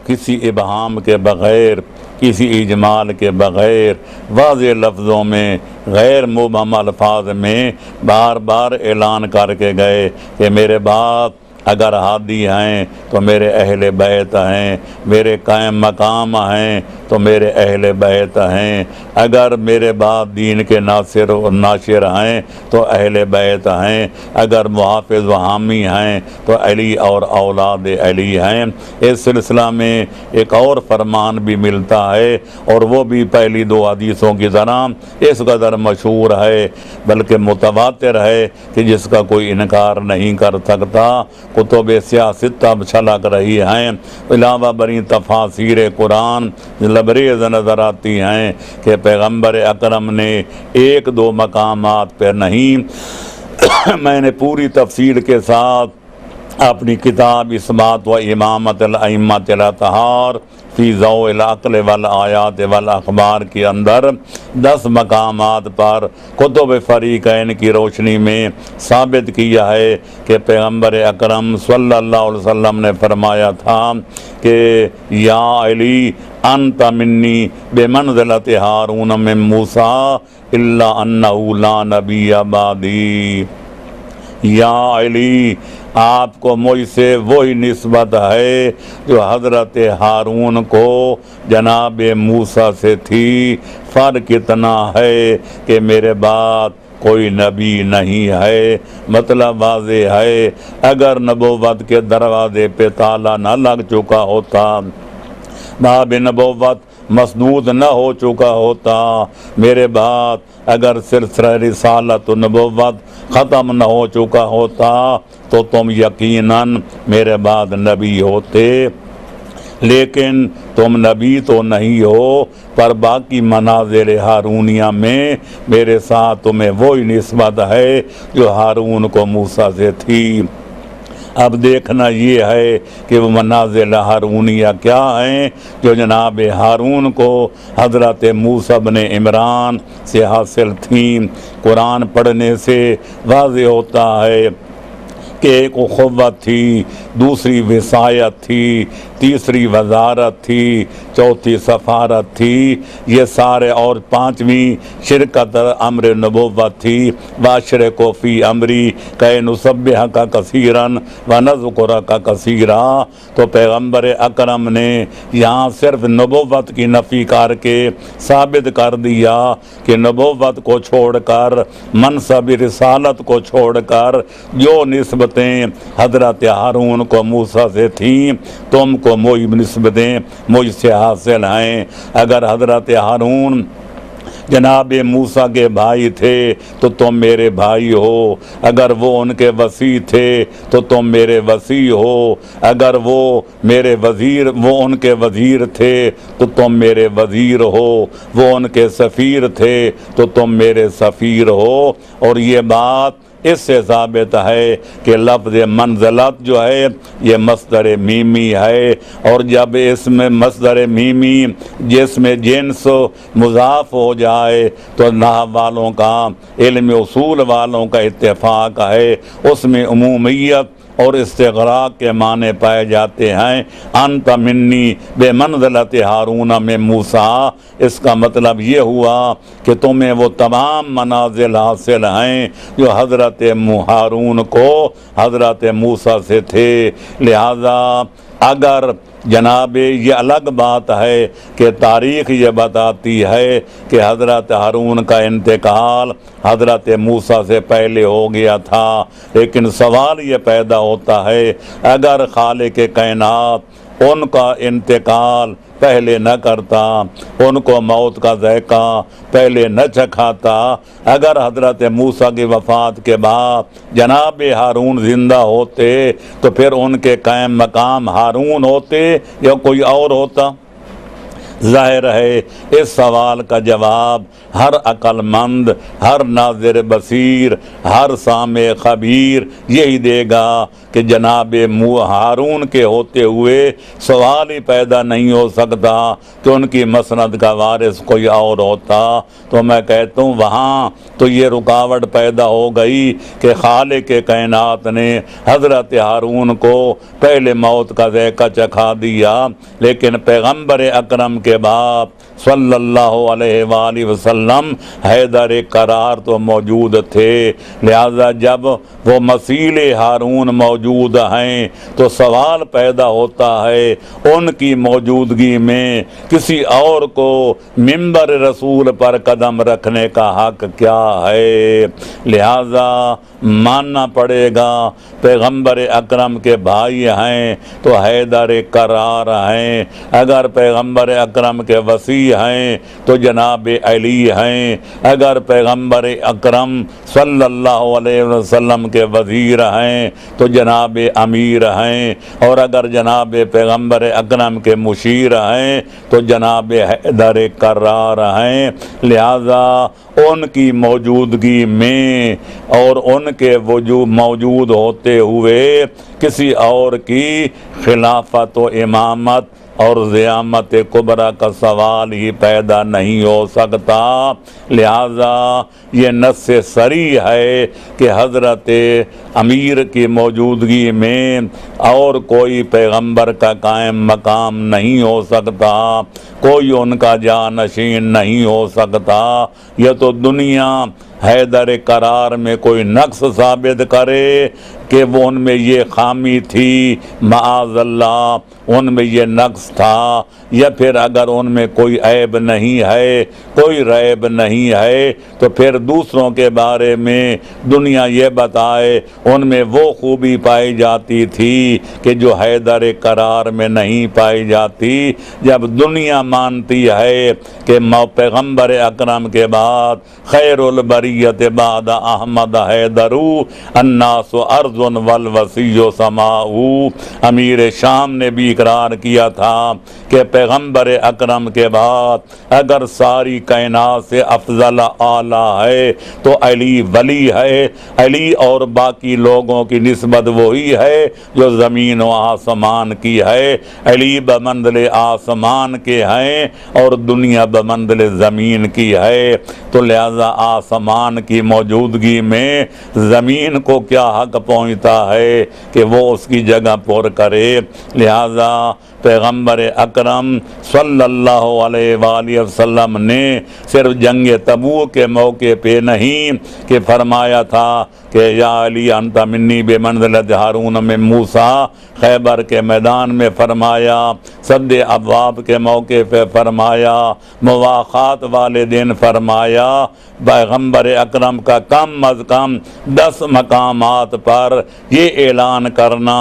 کسی ابہام کے بغیر، کسی اجمال کے بغیر، واضح لفظوں میں، غیر مبہم الفاظ میں بار بار اعلان کر کے گئے کہ میرے بعد اگر ہادی ہیں تو میرے اہل بیت ہیں، میرے قائم مقام ہیں تو میرے اہل بیت ہیں، اگر میرے بعد دین کے ناصر و ناشر ہیں تو اہل بیت ہیں، اگر محافظ و حامی ہیں تو علی اور اولاد علی ہیں۔ اس سلسلہ میں ایک اور فرمان بھی ملتا ہے اور وہ بھی پہلی دو حدیثوں کی طرح اس قدر مشہور ہے بلکہ متواتر ہے کہ جس کا کوئی انکار نہیں کر سکتا۔ کتب سیاست اب چھلک رہی ہیں، علاوہ بری تفاسیر قرآن لبریز نظر آتی ہیں کہ پیغمبر اکرم نے ایک دو مقامات پہ نہیں، میں نے پوری تفصیل کے ساتھ اپنی کتاب اثبات و امامت الامت-P-4 فی ضوء العقل والآیات والاخبار کے اندر 10 مقامات پر کتب فریقین کی روشنی میں ثابت کیا ہے کہ پیغمبر اکرم صلی اللہ علیہ وسلم نے فرمایا تھا کہ یا علی انت منی بمنزلۃ ہارون من موسیٰ الا انہ لا نبی بعدی۔ یا علی، آپ کو مجھ سے وہی نسبت ہے جو حضرت ہارون کو جناب موسیٰ سے تھی، فرق اتنا ہے کہ میرے بعد کوئی نبی نہیں ہے۔ مطلب واضح ہے، اگر نبوت کے دروازے پہ تالا نہ لگ چکا ہوتا، باب نبوت مسدود نہ ہو چکا ہوتا، میرے بعد اگر سلسلہ رسالت و نبوت ختم نہ ہو چکا ہوتا تو تم یقیناً میرے بعد نبی ہوتے، لیکن تم نبی تو نہیں ہو، پر باقی منازل ہارونیہ میں میرے ساتھ تمہیں وہی نسبت ہے جو ہارون کو موسیٰ سے تھی۔ اب دیکھنا یہ ہے کہ وہ منازل ہارونیہ کیا ہیں جو جناب ہارون کو حضرت موسیٰ بن عمران سے حاصل تھیں۔ قرآن پڑھنے سے واضح ہوتا ہے کہ ایک اخوت تھی، دوسری وصایت تھی، تیسری وزارت تھی، چوتھی سفارت تھی، یہ سارے، اور پانچویں شرکت امر نبوت تھی۔ واشرکوا فی امری کہ نسبحک کثیرا ونذکرک کثیرا۔ تو پیغمبر اکرم نے یہاں صرف نبوت کی نفی کر کے ثابت کر دیا کہ نبوت کو چھوڑ کر، منصب رسالت کو چھوڑ کر جو نسبتیں حضرت ہارون کو موسیٰ سے تھیں، تم کو وہی نسبتیں مجھ سے حاصل ہیں۔ اگر حضرت ہارون جناب موسیٰ کے بھائی تھے تو تم میرے بھائی ہو، اگر وہ ان کے وصی تھے تو تم میرے وصی ہو، اگر وہ میرے وزیر، وہ ان کے وزیر تھے تو تم میرے وزیر ہو، وہ ان کے سفیر تھے تو تم میرے سفیر ہو۔ اور یہ بات اس سے ثابت ہے کہ لفظ منزلت جو ہے یہ مصدر میمی ہے، اور جب اس میں مصدر میمی جس میں جنس مضاف ہو جائے تو نحو والوں کا، علم اصول والوں کا اتفاق ہے اس میں عمومیت اور استغراق کے معنی پائے جاتے ہیں۔ انت منی بے منزلت ہارون میں موسیٰ، اس کا مطلب یہ ہوا کہ تمہیں وہ تمام منازل حاصل ہیں جو حضرت ہارون کو حضرت موسیٰ سے تھے۔ لہذا اگر جناب یہ الگ بات ہے کہ تاریخ یہ بتاتی ہے کہ حضرت ہارون کا انتقال حضرت موسیٰ سے پہلے ہو گیا تھا، لیکن سوال یہ پیدا ہوتا ہے اگر خالق کائنات ان کا انتقال پہلے نہ کرتا، ان کو موت کا ذائقہ پہلے نہ چکھاتا، اگر حضرت موسیٰ کی وفات کے بعد جناب ہارون زندہ ہوتے تو پھر ان کے قائم مقام ہارون ہوتے یا کوئی اور ہوتا؟ ظاہر ہے اس سوال کا جواب ہر عقل مند، ہر ناظر بصیر، ہر سامع خبیر یہی دے گا کہ جناب ہارون کے ہوتے ہوئے سوال ہی پیدا نہیں ہو سکتا کہ ان کی مسند کا وارث کوئی اور ہوتا۔ تو میں کہتا ہوں وہاں تو یہ رکاوٹ پیدا ہو گئی کہ خالق کائنات نے حضرت ہارون کو پہلے موت کا ذائقہ چکھا دیا، لیکن پیغمبر اکرم کے بعد صلی اللہ علیہ وآلہ وسلم حیدر قرار تو موجود تھے۔ لہذا جب وہ مثیل ہارون موجود ہیں تو سوال پیدا ہوتا ہے ان کی موجودگی میں کسی اور کو منبر رسول پر قدم رکھنے کا حق کیا ہے؟ لہذا ماننا پڑے گا پیغمبر اکرم کے بھائی ہیں تو حیدر قرار ہیں، اگر پیغمبر اکرم کے وصی ہیں تو جناب علی ہیں، اگر پیغمبر اکرم صلی اللہ علیہ وسلم کے وزیر ہیں تو جناب امیر ہیں، اور اگر جناب پیغمبر اکرم کے مشیر ہیں تو جناب حیدر قرار ہیں۔ لہذا ان کی موجودگی میں اور ان کے موجود ہوتے ہوئے کسی اور کی خلافت و امامت اور زعامت کبریٰ کا سوال ہی پیدا نہیں ہو سکتا۔ لہذا یہ نص صریح ہے کہ حضرت امیر کی موجودگی میں اور کوئی پیغمبر کا قائم مقام نہیں ہو سکتا، کوئی ان کا جانشین نہیں ہو سکتا۔ یہ تو دنیا حیدر قرار میں کوئی نقص ثابت کرے کہ وہ ان میں یہ خامی تھی، معاذ اللہ ان میں یہ نقص تھا، یا پھر اگر ان میں کوئی عیب نہیں ہے، کوئی ریب نہیں ہے، تو پھر دوسروں کے بارے میں دنیا یہ بتائے ان میں وہ خوبی پائی جاتی تھی کہ جو حیدر قرار میں نہیں پائی جاتی۔ جب دنیا مانتی ہے کہ پیغمبر اکرم کے بعد خیر البریت بعد احمد حیدر الناس ارض والوصی سماء، امیر شام نے بھی اقرار کیا تھا کہ پیغمبر اکرم کے بعد اگر ساری کائنات سے افضل اعلیٰ ہے تو علی ولی ہے، علی اور باقی لوگوں کی نسبت وہی ہے جو زمین و آسمان کی ہے، علی بمنزل آسمان کے ہیں اور دنیا بمنزل زمین کی ہے۔ تو لہذا آسمان کی موجودگی میں زمین کو کیا حق پہنچتا ہے کہ وہ اس کی جگہ پر کرے؟ لہذا پیغمبر اکرم صلی اللہ علیہ وآلہ وسلم نے صرف جنگ تبوک کے موقع پہ نہیں کہ فرمایا تھا کہ یا علی انت منی بے منزلت ہارون میں موسیٰ، خیبر کے میدان میں فرمایا، صد ابواب کے موقع پہ فرمایا، مواخات والے دن فرمایا۔ پیغمبر اکرم کا کم از کم 10 مقامات پر یہ اعلان کرنا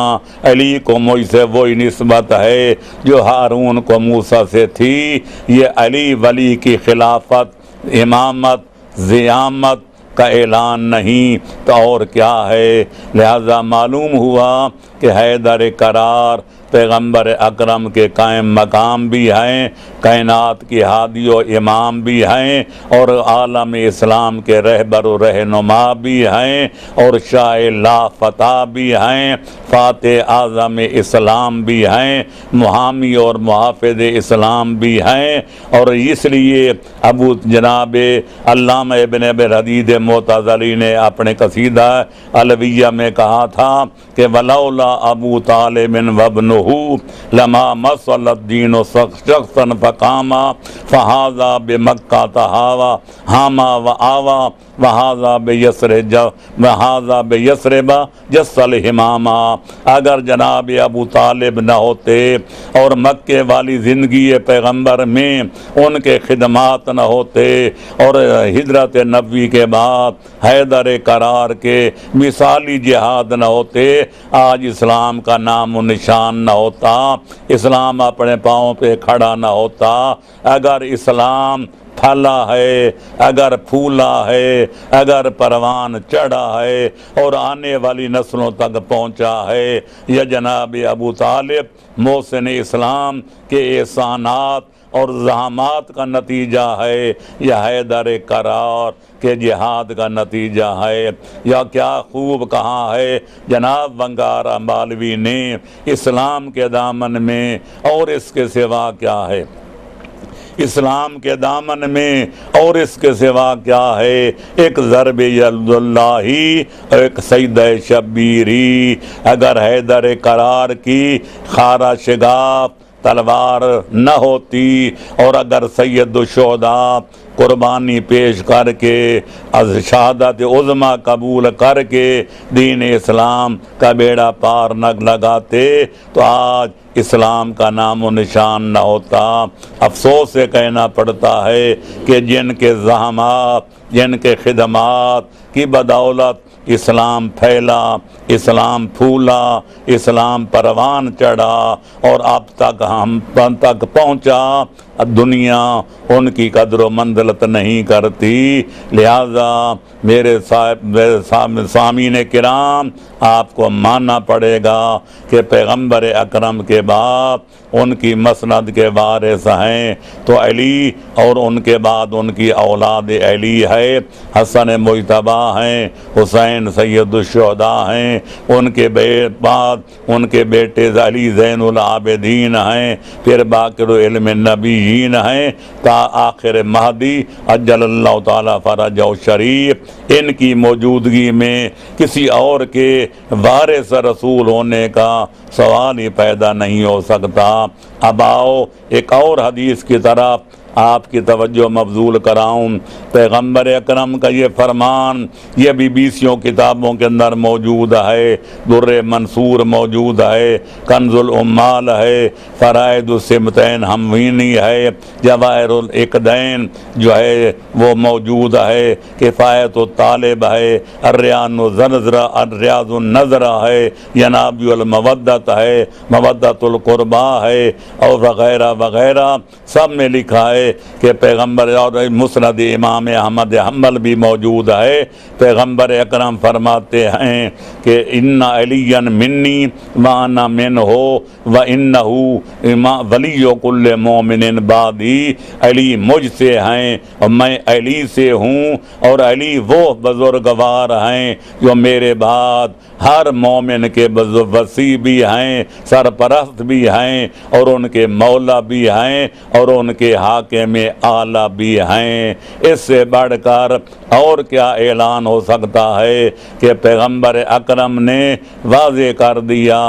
علی کو مجھ سے وہی نسبت ہے جو ہارون کو موسیٰ سے تھی، یہ علی ولی کی خلافت، امامت، زعامت کا اعلان نہیں تو اور کیا ہے؟ لہذا معلوم ہوا کہ حیدر قرار پیغمبر اکرم کے قائم مقام بھی ہیں، کائنات کی ہادی و امام بھی ہیں، اور عالم اسلام کے رہبر و رہنما بھی ہیں، اور شاہ لا فتح بھی ہیں، فاتح اعظم اسلام بھی ہیں، محامی اور محافظ اسلام بھی ہیں۔ اور اس لیے ابو جناب علامہ ابن ابی حدید مدظلہ نے اپنے قصیدہ الویہ میں کہا تھا کہ ولولا ابو طالب وابنہ لما مصل الدین شخصا فقاما فہذا بمکہ تہاوا ہاما و آوا وہذا بیسرب جس الہماما۔ اگر جناب ابو طالب نہ ہوتے اور مکے والی زندگی پیغمبر میں ان کے خدمات نہ ہوتے، اور ہجرت نبوی کے بعد حیدر قرار کے مثالی جہاد نہ ہوتے، آج اسلام کا نام و نشان نہ ہوتا، اسلام اپنے پاؤں پہ کھڑا نہ ہوتا۔ اگر اسلام پھلا ہے، اگر پھولا ہے، اگر پروان چڑھا ہے اور آنے والی نسلوں تک پہنچا ہے، یہ جناب ابو طالب محسن اسلام کے احسانات اور زحمات کا نتیجہ ہے، یا حیدر قرار کے جہاد کا نتیجہ ہے۔ یا کیا خوب کہا ہے جناب ونگارا مالوی نے، اسلام کے دامن میں اور اس کے سوا کیا ہے، اسلام کے دامن میں اور اس کے سوا کیا ہے، ایک ضرب ید اللہ ایک سید شبیری۔ اگر حیدر قرار کی خارا شگاف تلوار نہ ہوتی، اور اگر سید الشہداء قربانی پیش کر کے از شہادت عظمیٰ قبول کر کے دین اسلام کا بیڑا پار نہ لگاتے، تو آج اسلام کا نام و نشان نہ ہوتا۔ افسوس سے کہنا پڑتا ہے کہ جن کے زحمات، جن کے خدمات کی بدولت اسلام پھیلا، اسلام پھولا، اسلام پروان چڑھا اور اب تک ہم تک پہنچا، دنیا ان کی قدر و منزلت نہیں کرتی۔ لہذا میرے سامعین کرام، آپ کو ماننا پڑے گا کہ پیغمبر اکرم کے بعد ان کی مسند کے وارث ہیں تو علی، اور ان کے بعد ان کی اولاد علی ہے، حسن مجتبیٰ ہیں، حسین سید الشہداء ہیں، ان کے بعد ان کے بیٹے علی زین العابدین ہیں، پھر باقر علم نبیین ہیں، تا آخر مہدی عجل اللہ تعالیٰ فرجہ شریف۔ ان کی موجودگی میں کسی اور کے وارث رسول ہونے کا سوال ہی پیدا نہیں ہو سکتا۔ اب آؤ ایک اور حدیث کی طرف آپ کی توجہ مبذول کراؤں۔ پیغمبر اکرم کا یہ فرمان، یہ بھی 20 کتابوں کے اندر موجود ہے، در منصور موجود ہے، کنز العمال ہے، فرائد السمتین ہموینی ہے، جواہر العقدین جو ہے وہ موجود ہے، کفایت الطالب ہے، الریاض النظرہ ہے، ینابیع المودت ہے، مودت القربہ ہے، اور وغیرہ وغیرہ، سب میں لکھا ہے کہ پیغمبر، اور مسند امام احمد حنبل بھی موجود ہے، پیغمبر اکرم فرماتے ہیں کہ ان علی منی وانا منہ وانہ ولی کل مومن بعدی، علی مجھ سے ہیں اور میں علی سے ہوں، اور علی وہ بزرگوار ہیں جو میرے بعد ہر مومن کے وسیع بھی ہیں، سرپرست بھی ہیں، اور ان کے مولا بھی ہیں، اور ان کے حاکم اعلیٰ بھی ہیں۔ اس سے بڑھ کر اور کیا اعلان ہو سکتا ہے کہ پیغمبر اکرم نے واضح کر دیا۔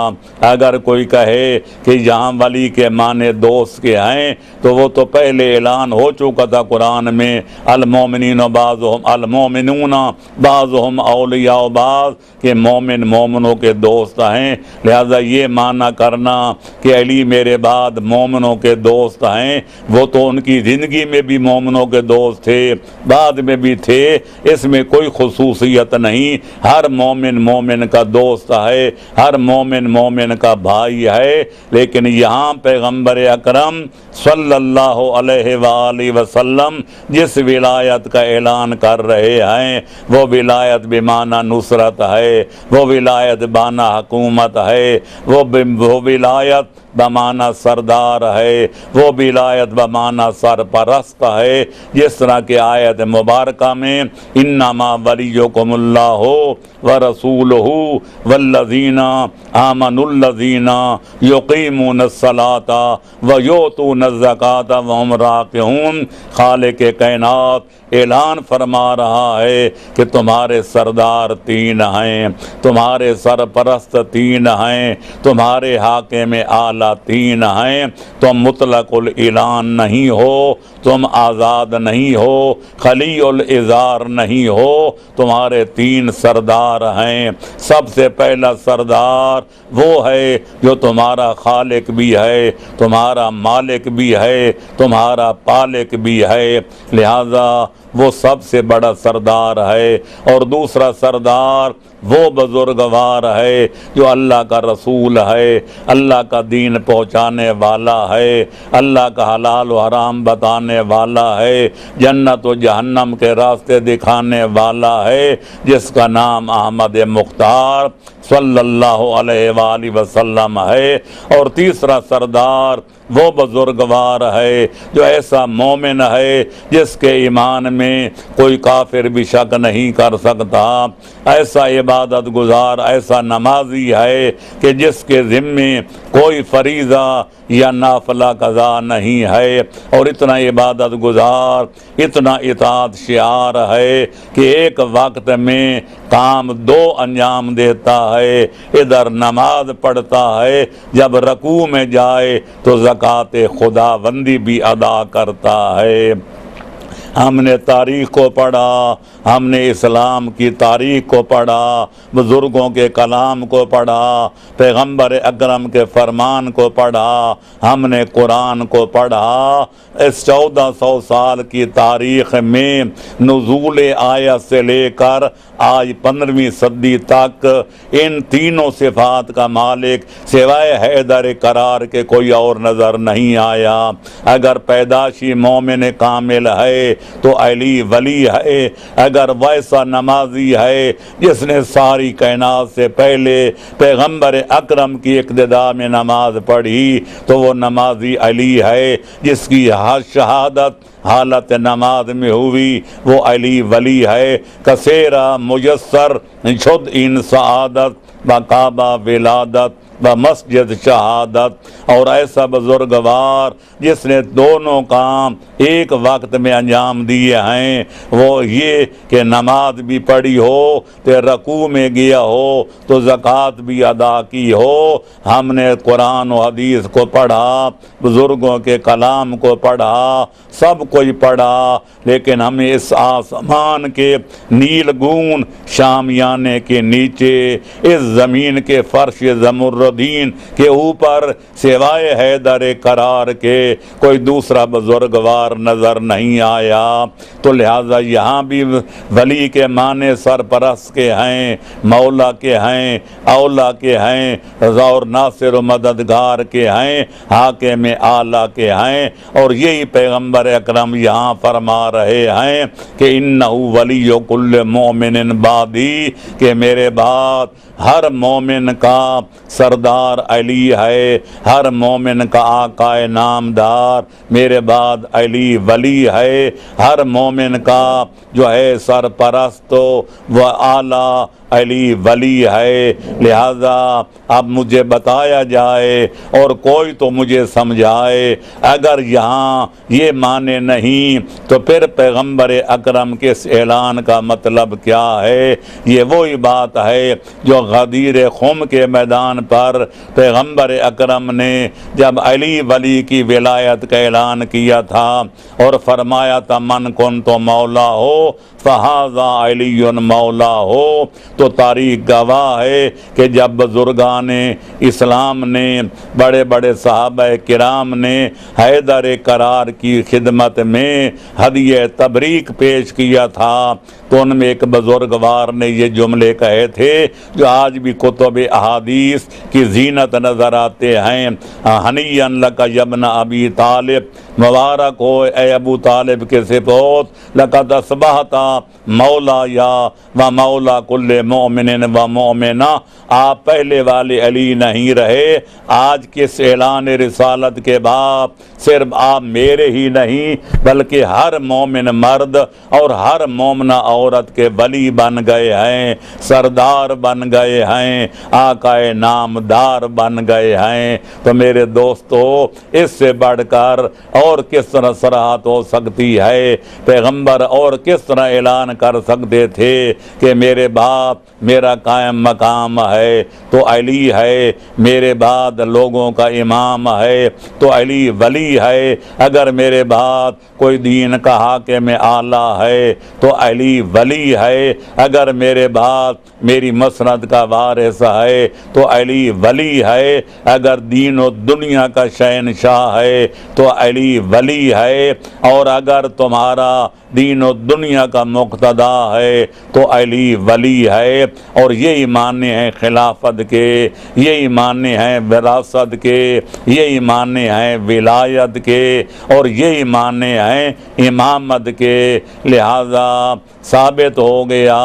اگر کوئی کہے کہ یہاں ولی کے معنی دوست کے ہیں، تو وہ تو پہلے اعلان ہو چکا تھا قرآن میں، المومنین المومنون بعضهم اولیاء بعض، کہ مومن مومنوں کے دوست ہیں۔ لہذا یہ معنی کرنا کہ علی میرے بعد مومنوں کے دوست ہیں، وہ تو ان کی زندگی میں بھی مومنوں کے دوست تھے، بعد میں بھی تھے، اس میں کوئی خصوصیت نہیں۔ ہر مومن مومن کا دوست ہے، ہر مومن مومن کا بھائی ہے، لیکن یہاں پیغمبر اکرم صلی اللہ علیہ وآلہ وسلم جس ولایت کا اعلان کر رہے ہیں وہ ولایت بمعنی نصرت ہے، وہ ولایت بمعنی حکومت ہے، وہ ولایت بمعنی سردار ہے، وہ ولایت بمعنی سرپرست ہے، جس طرح کہ آیت مبارکہ میں انما ولیکم اللہ ورسولہ والذین آمنوا الذین یقیمون الصلاۃ ویؤتون الزکاۃ وہم راکعون۔ خالق کائنات اعلان فرما رہا ہے کہ تمہارے سردار تین ہیں، تمہارے سرپرست تین ہیں، تمہارے حاکم اعلیٰ تین ہیں، تم مطلق الاعلان نہیں ہو، تم آزاد نہیں ہو، خلی الازار نہیں ہو، تمہارے تین سردار ہیں۔ سب سے پہلا سردار وہ ہے جو تمہارا خالق بھی ہے، تمہارا مالک بھی ہے، تمہارا پالک بھی ہے، لہذا وہ سب سے بڑا سردار ہے۔ اور دوسرا سردار وہ بزرگوار ہے جو اللہ کا رسول ہے، اللہ کا دین پہنچانے والا ہے، اللہ کا حلال و حرام بتانے والا ہے، جنت و جہنم کے راستے دکھانے والا ہے، جس کا نام احمد مختار صلی اللہ علیہ وآلہ وسلم ہے۔ اور تیسرا سردار وہ بزرگوار ہے جو ایسا مومن ہے جس کے ایمان میں کوئی کافر بھی شک نہیں کر سکتا، ایسا عبادت گزار، ایسا نمازی ہے کہ جس کے ذمے کوئی فریضہ یا نافلہ قضا نہیں ہے، اور اتنا عبادت گزار، اتنا اطاعت شعار ہے کہ ایک وقت میں کام دو انجام دیتا ہے، ادھر نماز پڑھتا ہے، جب رکوع میں جائے تو زکوٰۃ خداوندی بھی ادا کرتا ہے۔ ہم نے تاریخ کو پڑھا، ہم نے اسلام کی تاریخ کو پڑھا، بزرگوں کے کلام کو پڑھا، پیغمبر اکرم کے فرمان کو پڑھا، ہم نے قرآن کو پڑھا۔ اس 1400 سال کی تاریخ میں نزول آیت سے لے کر آج 15ویں صدی تک ان تینوں صفات کا مالک سوائے حیدر قرار کے کوئی اور نظر نہیں آیا۔ اگر پیدائشی مومن کامل ہے تو علی ولی ہے، اگر ویسا نمازی ہے جس نے ساری کائنات سے پہلے پیغمبر اکرم کی اقتداء میں نماز پڑھی تو وہ نمازی علی ہے، جس کی شہادت حالت نماز میں ہوئی وہ علی ولی ہے۔ کثیرہ میسر شد ان سعادت بکعبہ ولادت بمسجد شہادت۔ اور ایسا بزرگوار جس نے دونوں کام ایک وقت میں انجام دیے ہیں، وہ یہ کہ نماز بھی پڑھی ہو تو رکوع میں گیا ہو تو زکوٰۃ بھی ادا کی ہو۔ ہم نے قرآن و حدیث کو پڑھا، بزرگوں کے کلام کو پڑھا، سب کوئی پڑھا، لیکن ہمیں اس آسمان کے نیل گون شامیانے کے نیچے، اس زمین کے فرش زمردین کے اوپر سوائے حیدر قرار کے کوئی دوسرا بزرگوار نظر نہیں آیا۔ تو لہذا یہاں بھی ولی کے معنی سرپرست کے ہیں، مولا کے ہیں، اولا کے ہیں، رضا اور ناصر و مددگار کے ہیں، حاکم اعلیٰ کے ہیں۔ اور یہی پیغمبر اکرم یہاں فرما رہے ہیں کہ انہ ولی کل مومن بعدی، کہ میرے بعد ہر مومن کا سردار علی ہے، ہر مومن کا آقا نامدار میرے بعد علی ولی ہے، ہر مومن کا جو ہے سرپرست و اعلیٰ علی ولی ہے۔ لہذا اب مجھے بتایا جائے اور کوئی تو مجھے سمجھائے، اگر یہاں یہ معنی نہیں تو پھر پیغمبر اکرم کے اس اعلان کا مطلب کیا ہے؟ یہ وہی بات ہے جو غدیر خم کے میدان پر پیغمبر اکرم نے جب علی ولی کی ولایت کا اعلان کیا تھا اور فرمایا تھا من کن تو مولا ہو فہذا علی مولا ہو، تو تاریخ گواہ ہے کہ جب بزرگان اسلام نے، بڑے بڑے صحابہ کرام نے حیدر کرار کی خدمت میں ہدیہ تبریک پیش کیا تھا تو ان میں ایک بزرگوار نے یہ جملے کہے تھے جو آج بھی کتب احادیث کی زینت نظر آتے ہیں، ہنیئا لک یا ابن ابی طالب، مبارک ہو اے ابو طالب کے سپوت، لقد اصبحت مولا یا و مولا کل مومن و مومنہ، آپ پہلے والے علی نہیں رہے، آج کس اعلان رسالت کے بعد صرف آپ میرے ہی نہیں بلکہ ہر مومن مرد اور ہر مومنہ عورت کے ولی بن گئے ہیں، سردار بن گئے ہیں، آقائے نامدار بن گئے ہیں۔ تو میرے دوستو، اس سے بڑھ کر اور کس طرح صراحت ہو سکتی ہے؟ پیغمبر اور کس طرح اعلان کر سکتے تھے کہ میرے بعد میرا قائم مقام ہے تو علی ہے، میرے بعد لوگوں کا امام ہے تو علی ولی ہے، اگر میرے بعد کوئی دین کا حاکم اعلیٰ ہے تو علی ولی ہے، اگر میرے بعد میری مسند کا وارث ہے تو علی ولی ہے، اگر دین و دنیا کا شہنشاہ ہے تو علی ولی ہے، اور اگر تمہارا دین و دنیا کا مقتدا ہے تو علی ولی ہے۔ اور یہی معنی ہیں خلافت کے، یہی معنی ہیں وراثت کے، یہی معنی ہیں ولایت کے، اور یہی معنی ہیں امامت کے۔ لہذا ثابت ہو گیا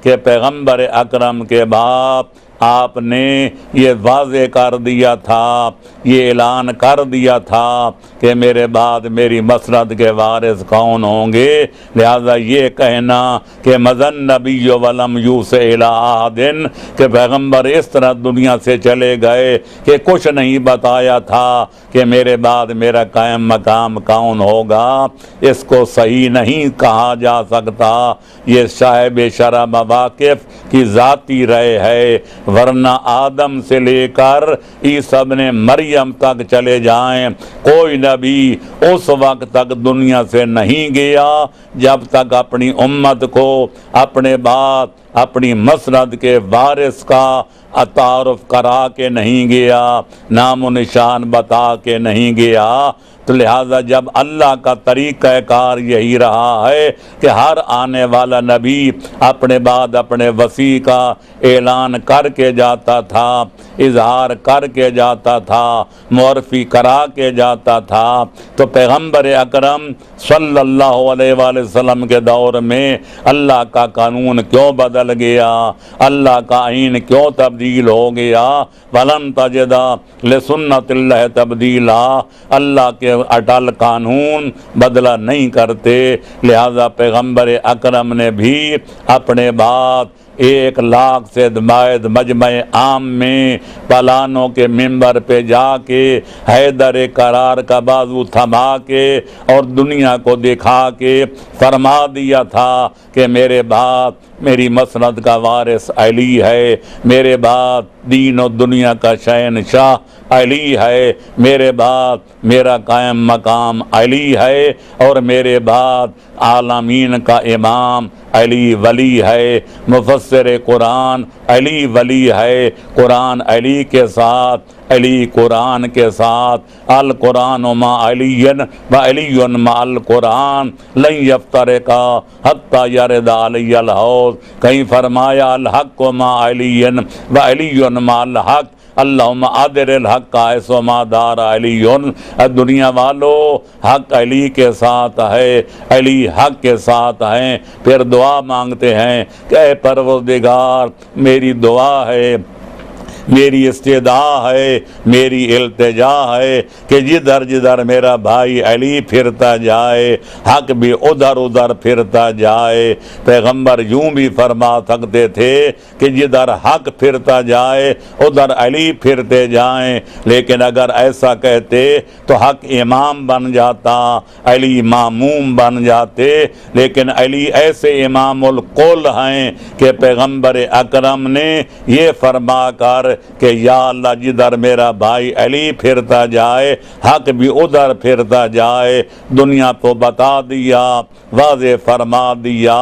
کہ پیغمبر اکرم کے بعد آپ نے یہ واضح کر دیا تھا، یہ اعلان کر دیا تھا کہ میرے بعد میری مسند کے وارث کون ہوں گے۔ لہذا یہ کہنا کہ مَضَى النَّبِيُّ وَلَمْ يُوصِ إِلَىٰ أَحَدٍ، کہ پیغمبر اس طرح دنیا سے چلے گئے کہ کچھ نہیں بتایا تھا کہ میرے بعد میرا قائم مقام کون ہوگا، اس کو صحیح نہیں کہا جا سکتا۔ یہ صاحب شرح مواقف کی ذاتی رائے ہے، ورنہ آدم سے لے کر عیسیٰ ابن مریم تک چلے جائیں، کوئی نبی اس وقت تک دنیا سے نہیں گیا جب تک اپنی امت کو اپنے بعد اپنی مسند کے وارث کا تعارف کرا کے نہیں گیا، نام و نشان بتا کے نہیں گیا۔ تو لہٰذا جب اللہ کا طریقہ کار یہی رہا ہے کہ ہر آنے والا نبی اپنے بعد اپنے وصی کا اعلان کر کے جاتا تھا، اظہار کر کے جاتا تھا، معرفی کرا کے جاتا تھا، تو پیغمبر اکرم صلی اللہ علیہ وآلہ وسلم کے دور میں اللہ کا قانون کیوں بدل گیا، اللہ کا آئین کیوں تبدیل ہو گیا؟ وَلَن تَجِدَ لِسُنَّتِ اللَّهِ تَبْدِيلًا، اللہ کے اٹل قانون بدلہ نہیں کرتے۔ لہذا پیغمبر اکرم نے بھی اپنے بعد 1,00,000 سے زائد مجمع عام میں پلانوں کے منبر پہ جا کے حیدر کرار کا بازو تھما کے اور دنیا کو دکھا کے فرما دیا تھا کہ میرے بعد میری مسند کا وارث علی ہے، میرے بعد دین و دنیا کا شہنشاہ علی ہے، میرے بعد میرا قائم مقام علی ہے، اور میرے بعد عالمین کا امام علی ولی ہے، مفسر قرآن علی ولی ہے، قرآن علی کے ساتھ، علی قرآن کے ساتھ، القرآن ما علی و علی مع القرآن لن یفترقا حتی یرد علی الحوض، کہیں فرمایا الحق ما علی و علی مع الحق، اللہم عادر الحق ایسو ما دار علی۔ دنیا والو، حق علی کے ساتھ ہے، علی حق کے ساتھ ہیں۔ پھر دعا مانگتے ہیں کہ اے پروردگار، میری دعا ہے، میری استدعا ہے، میری التجا ہے کہ جدھر جدھر میرا بھائی علی پھرتا جائے حق بھی ادھر ادھر پھرتا جائے۔ پیغمبر یوں بھی فرما سکتے تھے کہ جدھر حق پھرتا جائے ادھر علی پھرتے جائیں، لیکن اگر ایسا کہتے تو حق امام بن جاتا، علی ماموم بن جاتے، لیکن علی ایسے امام القول ہیں کہ پیغمبر اکرم نے یہ فرما کر کہ یا اللہ جدھر میرا بھائی علی پھرتا جائے حق بھی ادھر پھرتا جائے۔ دنیا کو بتا دیا، واضح فرما دیا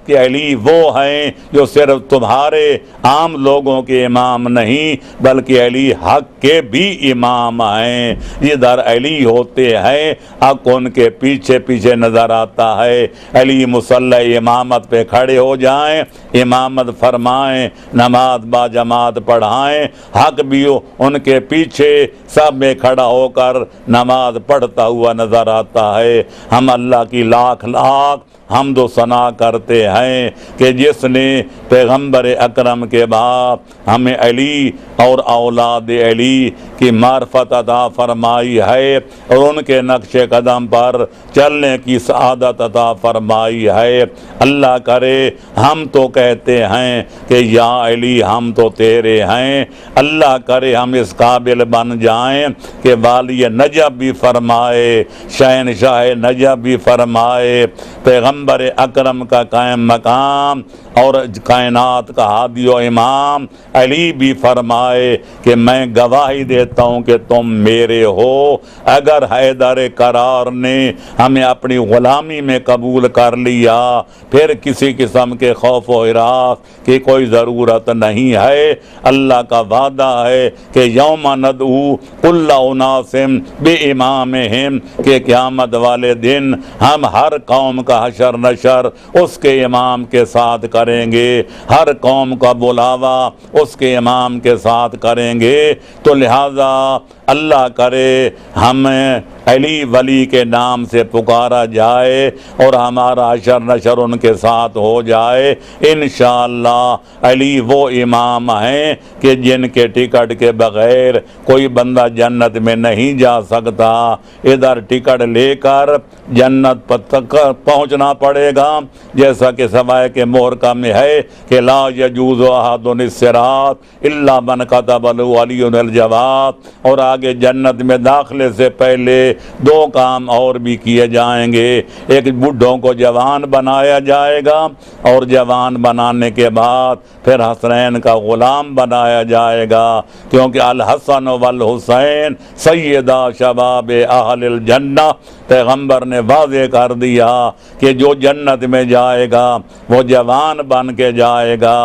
کہ علی وہ ہیں جو صرف تمہارے عام لوگوں کے امام نہیں بلکہ علی حق کے بھی امام ہیں۔ جدھر علی ہوتے ہیں حق ان کے پیچھے پیچھے نظر آتا ہے۔ علی مصلی امامت پہ کھڑے ہو جائیں، امامت فرمائیں، نماز با جماعت پڑھائیں، حق بھی ان کے پیچھے سب میں کھڑا ہو کر نماز پڑھتا ہوا نظر آتا ہے۔ ہم اللہ کی لاکھ لاکھ حمد و ثنا کرتے ہیں کہ جس نے پیغمبر اکرم کے بعد ہمیں علی اور اولاد علی کی معرفت عطا فرمائی ہے اور ان کے نقش قدم پر چلنے کی سعادت عطا فرمائی ہے۔ اللہ کرے ہم تو کہتے ہیں کہ یا علی ہم تو تیرے ہیں، اللہ کرے ہم اس قابل بن جائیں کہ والی نجف بھی فرمائے، شہنشاہ نجف بھی فرمائے، پیغمبر اکرم کا قائم مقام اور کائنات کا ہادی و امام علی بھی فرمائے کہ میں گواہی دیتا ہوں کہ تم میرے ہو۔ اگر حیدر کرار نے ہمیں اپنی غلامی میں قبول کر لیا پھر کسی قسم کے خوف و ہراس کی کوئی ضرورت نہیں ہے۔ اللہ کا وعدہ ہے کہ یوم ندعو کل اناس بامامہم، کہ قیامت والے دن ہم ہر قوم کا حشر نشر اس کے امام کے ساتھ کریں گے، ہر قوم کا بلاوا اس کے امام کے ساتھ کریں گے۔ تو لہذا اللہ کرے ہمیں علی ولی کے نام سے پکارا جائے اور ہمارا حشر نشر ان کے ساتھ ہو جائے۔ انشاءاللہ علی وہ امام ہیں کہ جن کے ٹکٹ کے بغیر کوئی بندہ جنت میں نہیں جا سکتا۔ ادھر ٹکٹ لے کر جنت تک پہنچنا پڑے گا، جیسا کہ سوائے کے محرقہ میں ہے کہ لا یجوز احد الصراط الا من كتب له علی الجواد، اور آگے جنت میں داخلے سے پہلے دو کام اور بھی کیے جائیں گے۔ ایک بڈھوں کو جوان بنایا جائے گا اور جوان بنانے کے بعد پھر حسین کا غلام بنایا جائے گا، کیونکہ الحسن والحسین سیدہ شباب اہل الجنہ، پیغمبر نے واضح کر دیا کہ جو جنت میں جائے گا وہ جوان بن کے جائے گا،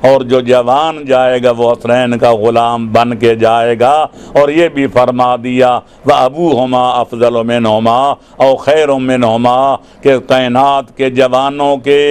اور جو جوان جائے گا وہ حسین کا غلام بن کے جائے گا۔ اور یہ بھی فرما دیا وَأَبُوهُمَا أَفْضَلُ مِنْهُمَا أَوْ خَيْرٌ مِنْهُمَا، کہ کائنات کے جوانوں کے،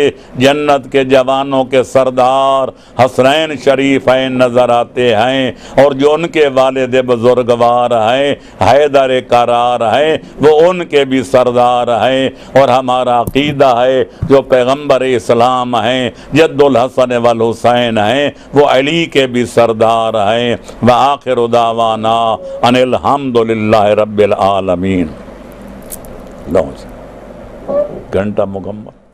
جنت کے جوانوں کے سردار حسین شریفین نظر آتے ہیں، اور جو ان کے والد بزرگوار ہیں حیدر کرار ہیں وہ ان کے بھی سردار ہیں۔ اور ہمارا عقیدہ ہے جو پیغمبر اسلام ہیں جد الحسن والحسین ہیں وہ علی کے بھی سردار ہیں۔ وآخر دعوانا ان الحمد للہ رب العالمین۔ گھنٹہ مکمل۔